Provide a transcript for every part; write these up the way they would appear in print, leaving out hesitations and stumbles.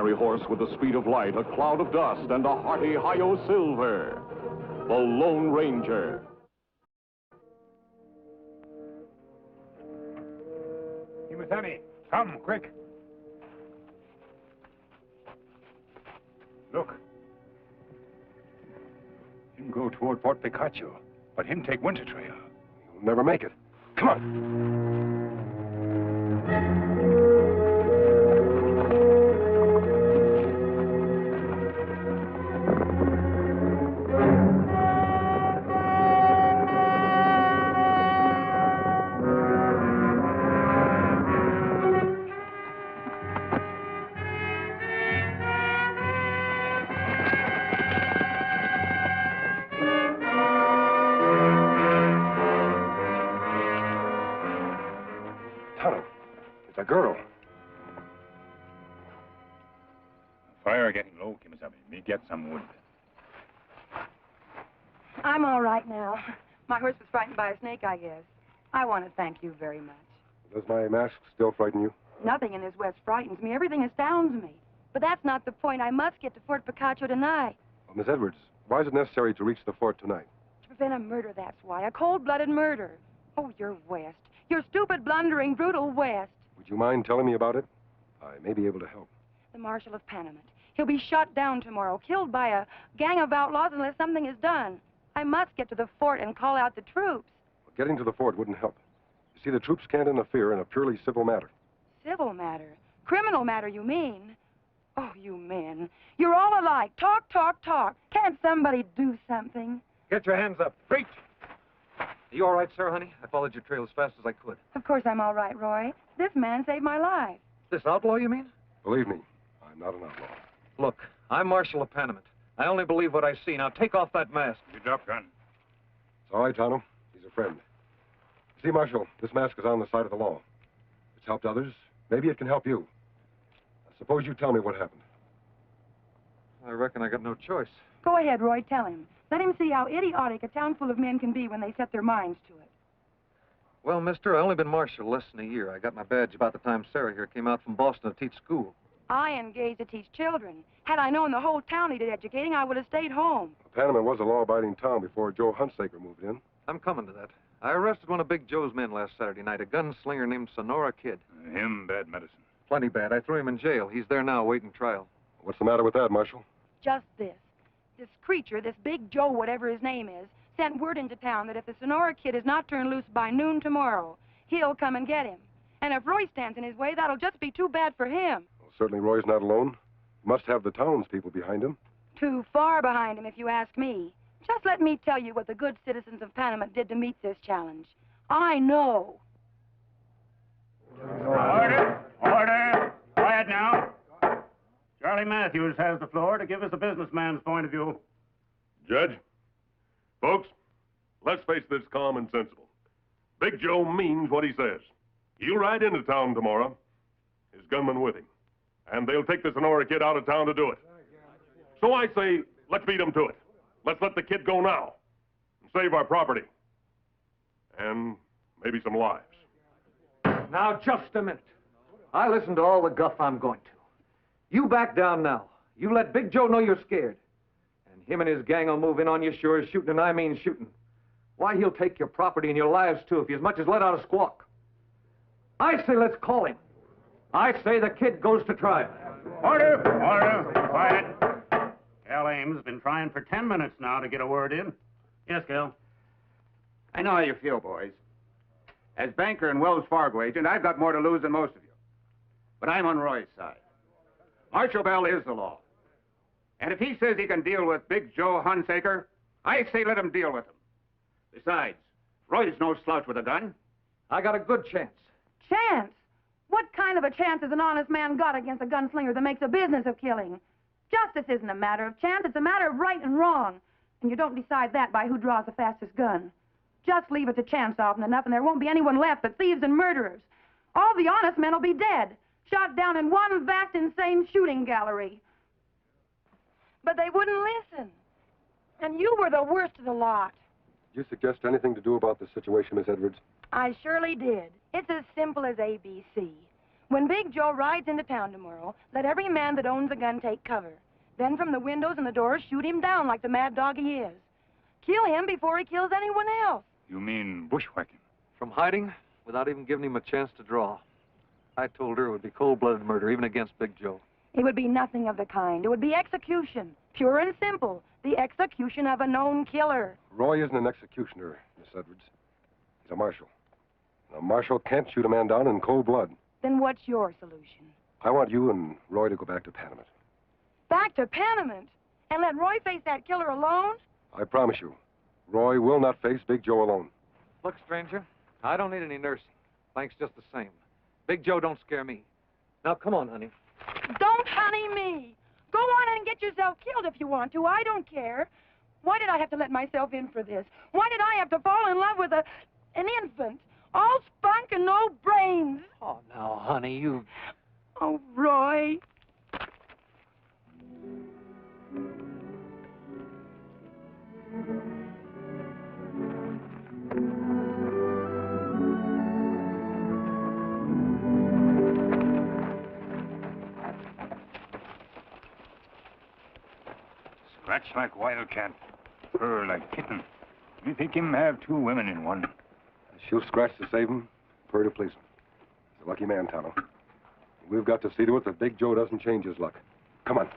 fiery horse with the speed of light, a cloud of dust, and a hearty hi-yo silver. The Lone Ranger. Kemo Sabe, come, quick. Look. Him go toward Fort Picacho, but him take Winter Trail. You'll never make it. Come on. A girl. Fire getting low, Kemo Sabe. Me get some wood. I'm all right now. My horse was frightened by a snake, I guess. I want to thank you very much. Does my mask still frighten you? Nothing in this West frightens me. Everything astounds me. But that's not the point. I must get to Fort Picacho tonight. Well, Miss Edwards, why is it necessary to reach the fort tonight? To prevent a murder, that's why. A cold-blooded murder. Oh, you're West. You're stupid, blundering, brutal West. Would you mind telling me about it? I may be able to help. The Marshal of Panamint. He'll be shot down tomorrow, killed by a gang of outlaws unless something is done. I must get to the fort and call out the troops. Well, getting to the fort wouldn't help. You see, the troops can't interfere in a purely civil matter. Civil matter? Criminal matter, you mean? Oh, you men. You're all alike. Talk, talk, talk. Can't somebody do something? Get your hands up. Preach! Are you all right, sir, honey? I followed your trail as fast as I could. Of course I'm all right, Roy. This man saved my life. This outlaw, you mean? Believe me, I'm not an outlaw. Look, I'm Marshal of Panamint. I only believe what I see. Now, take off that mask. You drop gun. It's all right, Tonto. He's a friend. See, Marshal, this mask is on the side of the law. It's helped others. Maybe it can help you. Suppose you tell me what happened. I reckon I got no choice. Go ahead, Roy. Tell him. Let him see how idiotic a town full of men can be when they set their minds to it. Well, mister, I only been marshal less than a year. I got my badge about the time Sarah here came out from Boston to teach school. I engaged to teach children. Had I known the whole town needed educating, I would have stayed home. Panama was a law-abiding town before Joe Hunsaker moved in. I'm coming to that. I arrested one of Big Joe's men last Saturday night, a gunslinger named Sonora Kid. Him bad medicine. Plenty bad. I threw him in jail. He's there now awaiting trial. What's the matter with that, Marshal? Just this. This creature, this Big Joe, whatever his name is, sent word into town that if the Sonora Kid is not turned loose by noon tomorrow, he'll come and get him. And if Roy stands in his way, that'll just be too bad for him. Well, certainly Roy's not alone. He must have the townspeople behind him. Too far behind him, if you ask me. Just let me tell you what the good citizens of Panamint did to meet this challenge. I know. Order! Order! Quiet now. Charlie Matthews has the floor to give us a businessman's point of view. Judge, folks, let's face this calm and sensible. Big Joe means what he says. He'll ride into town tomorrow, his gunman with him, and they'll take the Sonora Kid out of town to do it. So I say, let's beat him to it. Let's let the kid go now and save our property. And maybe some lives. Now, just a minute. I listened to all the guff I'm going to. You back down now. You let Big Joe know you're scared. And him and his gang will move in on you sure as shooting, and I mean shooting. Why, he'll take your property and your lives, too, if he as much as let out a squawk. I say let's call him. I say the kid goes to trial. Order! Order! Quiet. Cal Ames has been trying for 10 minutes now to get a word in. Yes, Cal? I know how you feel, boys. As banker and Wells Fargo agent, I've got more to lose than most of you. But I'm on Roy's side. Marshal Bell is the law. And if he says he can deal with Big Joe Hunsaker, I say let him deal with him. Besides, Roy's no slouch with a gun. I got a good chance. Chance? What kind of a chance has an honest man got against a gunslinger that makes a business of killing? Justice isn't a matter of chance, it's a matter of right and wrong. And you don't decide that by who draws the fastest gun. Just leave it to chance often enough, and there won't be anyone left but thieves and murderers. All the honest men will be dead, shot down in one vast, insane shooting gallery. But they wouldn't listen. And you were the worst of the lot. Did you suggest anything to do about the situation, Miss Edwards? I surely did. It's as simple as ABC. When Big Joe rides into town tomorrow, let every man that owns a gun take cover. Then from the windows and the doors, shoot him down like the mad dog he is. Kill him before he kills anyone else. You mean bushwhacking? From hiding, without even giving him a chance to draw. I told her it would be cold-blooded murder, even against Big Joe. It would be nothing of the kind. It would be execution. Pure and simple. The execution of a known killer. Roy isn't an executioner, Miss Edwards. He's a marshal. And a marshal can't shoot a man down in cold blood. Then what's your solution? I want you and Roy to go back to Panamint. Back to Panamint? And let Roy face that killer alone? I promise you, Roy will not face Big Joe alone. Look, stranger, I don't need any nursing. Thanks just the same. Big Joe don't scare me. Now, come on, honey. Don't honey me. Go on and get yourself killed if you want to. I don't care. Why did I have to let myself in for this? Why did I have to fall in love with an infant? All spunk and no brains. Oh, now, honey, you... Oh, Roy. Scratch like wildcat, purr like kitten. You think him have two women in one. She'll scratch to save him, purr to please him. He's a lucky man, Tonto. We've got to see to it that Big Joe doesn't change his luck. Come on.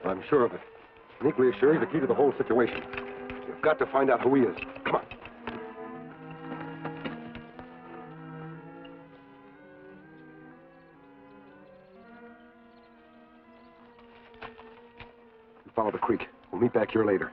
I'm sure of it. And equally as sure he's the key to the whole situation. You've got to find out who he is. Come on. You follow the creek. We'll meet back here later.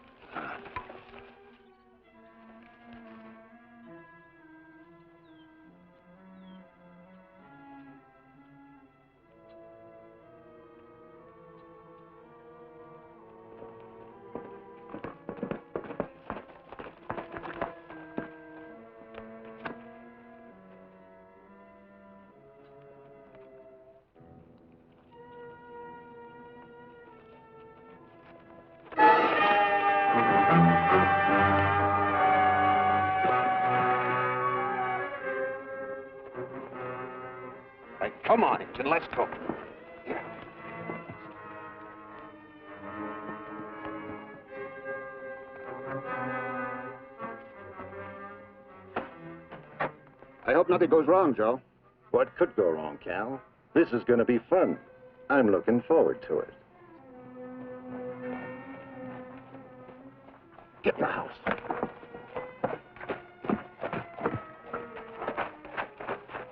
Come on, Engine, let's go. I hope nothing goes wrong, Joe. What could go wrong, Cal? This is going to be fun. I'm looking forward to it. Get in the house.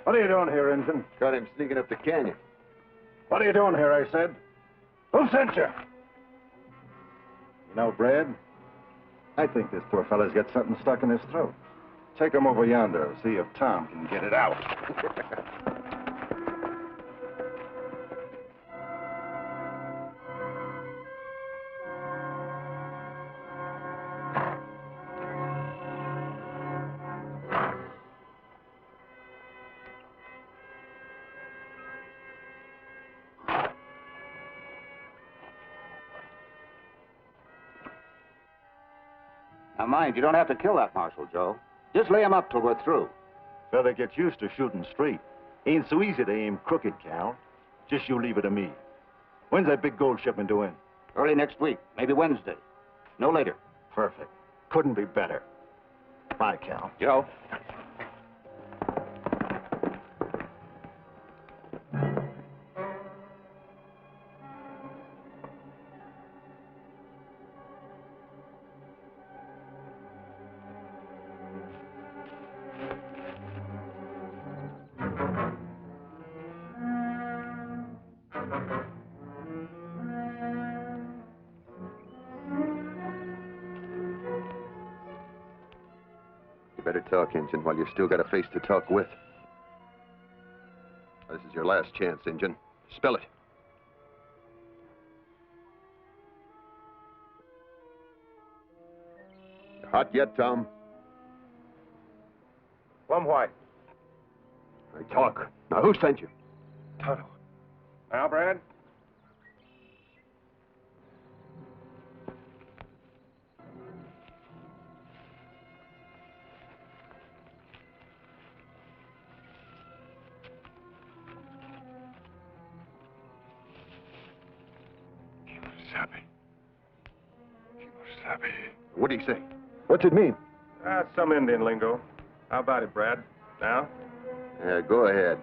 What are you doing here, Ensign? Got him sneaking up the canyon. What are you doing here, I said? Who sent you? You know, Brad, I think this poor fella's got something stuck in his throat. Take him over yonder and see if Tom can get it out. Now, mind, you don't have to kill that marshal, Joe. Just lay him up till we're through. Fella gets used to shooting straight. Ain't so easy to aim crooked, Cal. Just you leave it to me. When's that big gold shipment due in? Early next week, maybe Wednesday. No later. Perfect. Couldn't be better. Bye, Cal. Joe. Better talk, Injun, while you've still got a face to talk with. This is your last chance, Injun. Spell it. You hot yet, Tom? Plum white. I talk. Now, who sent you? Tonto. Now, Brad? Kemo Sabe. Kemo Sabe. What'd he say? What's it mean? Some Indian lingo. How about it, Brad? Now? Yeah, go ahead.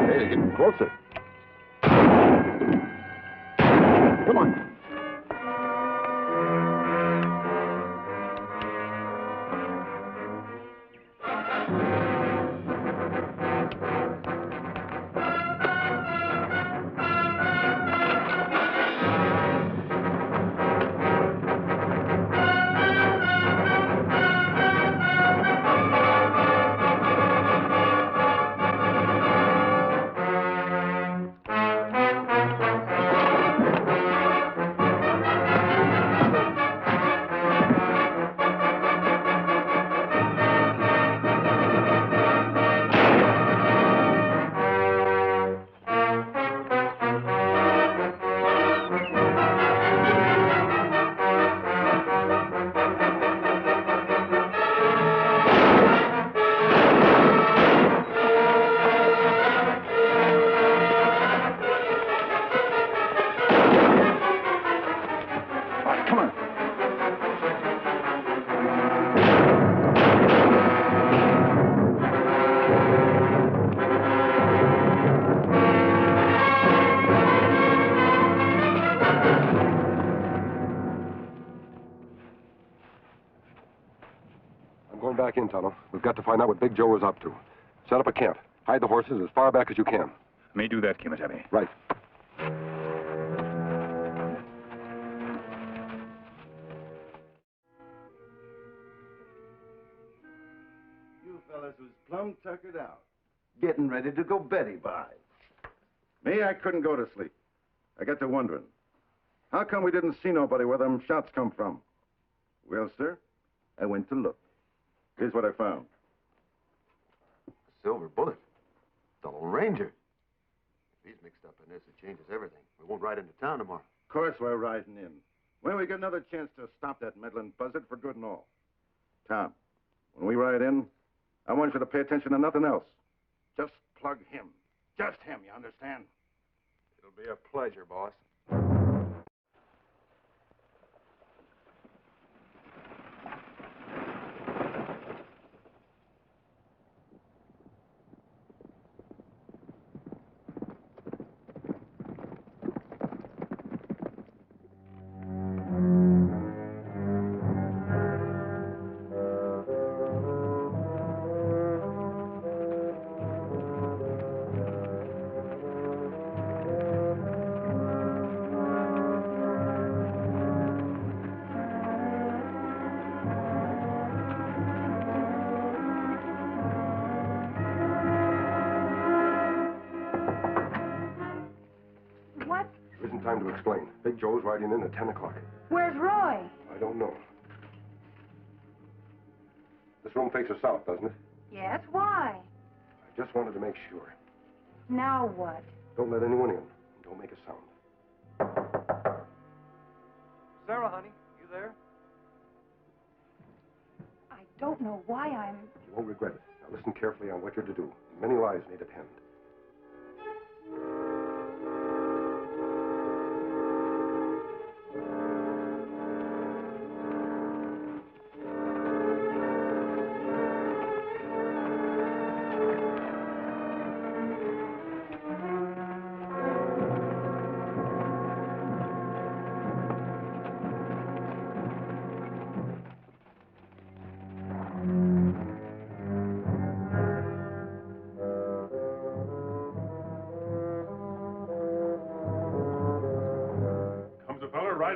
Hey, you're getting closer. Come on. Going back in, Tonto. We've got to find out what Big Joe is up to. Set up a camp. Hide the horses as far back as you can. May do that, Kemo Sabe. Right. You fellas was plumb tuckered out. Getting ready to go Betty by. Me, I couldn't go to sleep. I got to wondering. How come we didn't see nobody where them shots come from? Well, sir, I went to look. Here's what I found. Silver bullet. The Lone Ranger. If he's mixed up in this, it changes everything. We won't ride into town tomorrow. Of course we're riding in. When we get another chance to stop that meddling buzzard for good and all. Tom, when we ride in, I want you to pay attention to nothing else. Just plug him. Just him, you understand? It'll be a pleasure, boss. Time to explain. Big Joe's riding in at 10 o'clock. Where's Roy? I don't know. This room faces south, doesn't it? Yes, why? I just wanted to make sure. Now what? Don't let anyone in. Don't make a sound. Sarah, honey, you there? I don't know why I'm... You won't regret it. Now listen carefully on what you're to do. Many lives may depend.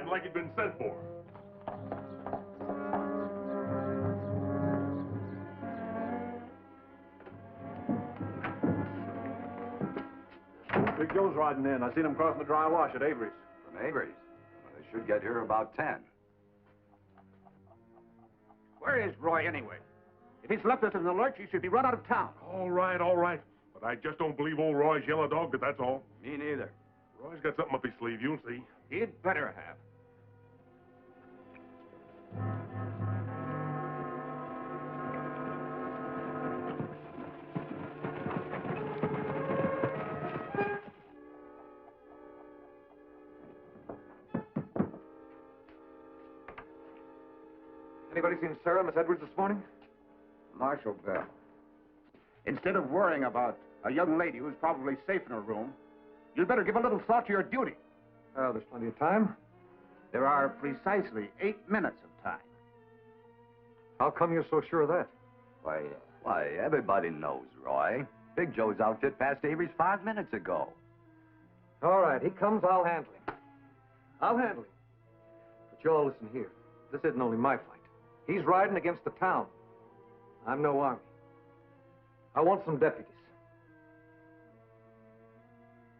riding like he'd been sent for. Big Joe's riding in. I seen him crossing the dry wash at Avery's. From Avery's? Well, they should get here about 10. Where is Roy, anyway? If he's left us in the lurch, he should be run out of town. All right, all right. But I just don't believe old Roy's yellow dog, but that's all. Me neither. Roy's got something up his sleeve, you'll see. He'd better have. Anybody seen Sarah, Miss Edwards, this morning? Marshal Bell. Instead of worrying about a young lady who's probably safe in her room, you'd better give a little thought to your duty. Oh, there's plenty of time. There are precisely 8 minutes of time. How come you're so sure of that? Why, everybody knows, Roy. Big Joe's outfit passed Avery's 5 minutes ago. All right, he comes, I'll handle him. I'll handle him. But you all listen here. This isn't only my fight. He's riding against the town. I'm no army. I want some deputies.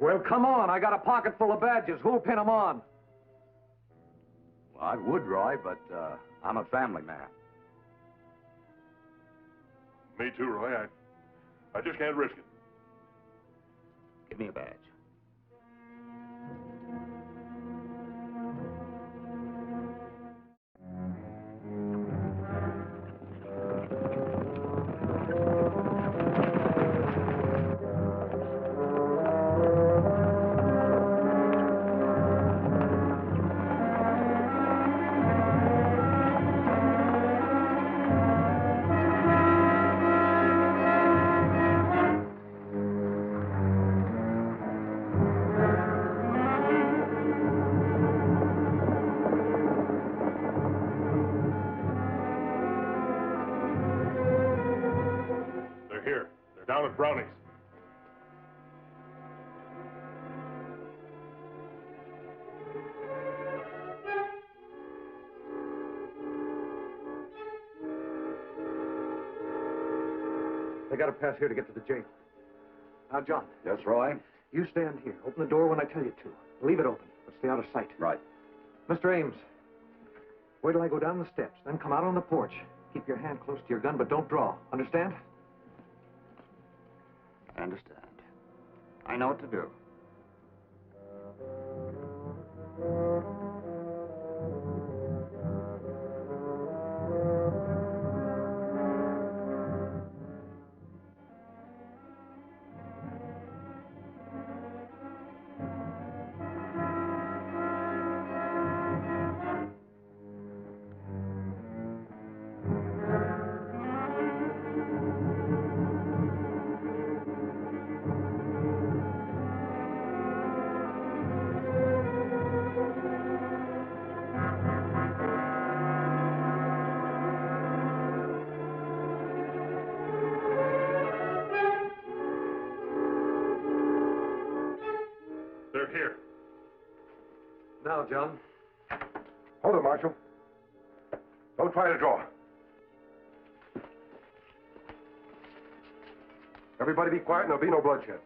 Well, come on. I got a pocket full of badges. Who'll pin them on? Well, I would, Roy, but I'm a family man. Me too, Roy. I just can't risk it. Give me a badge. Down at Brownie's. They got to pass here to get to the jail. Now, John. Yes, Roy? You stand here. Open the door when I tell you to. Leave it open, but stay out of sight. Right. Mr. Ames, wait till I go down the steps, then come out on the porch. Keep your hand close to your gun, but don't draw. Understand? I understand. I know what to do. They're here. Now, John. Hold it, Marshal. Don't try to draw. Everybody be quiet and there'll be no bloodshed.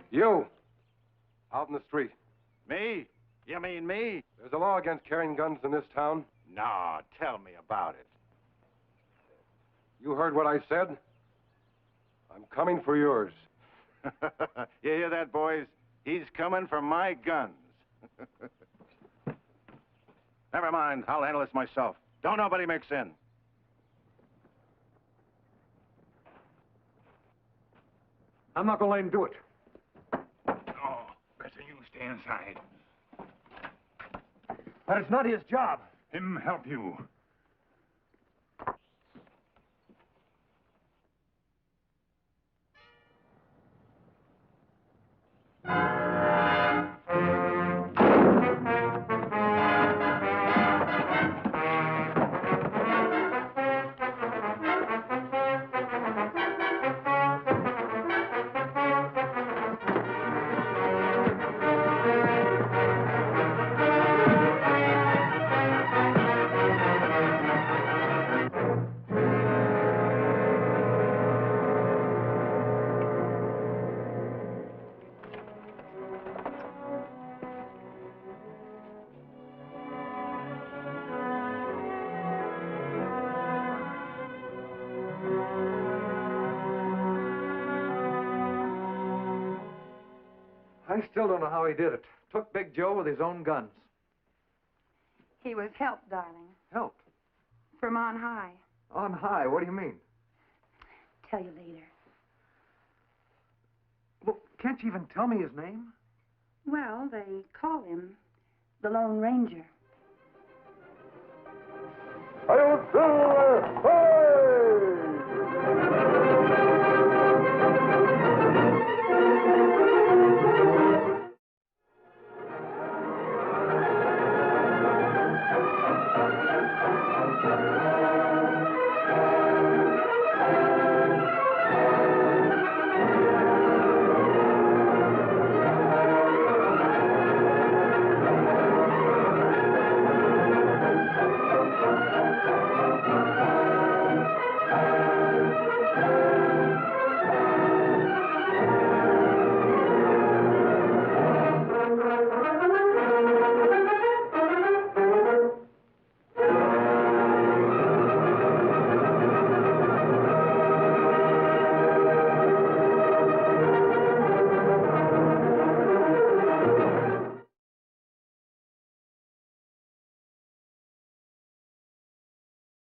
You, out in the street. Me? You mean me? There's a law against carrying guns in this town. No, tell me about it. You heard what I said? I'm coming for yours. You hear that, boys? He's coming for my guns. Never mind, I'll handle this myself. Don't nobody mix in. I'm not going to let him do it. Oh, better you stay inside. But it's not his job. Him help you. still don't know how he did it. Took Big Joe with his own guns. He was helped, darling. Helped? From on high. On high? What do you mean? Tell you later. Well, can't you even tell me his name? Well, they call him the Lone Ranger. Hi-yo, Silver!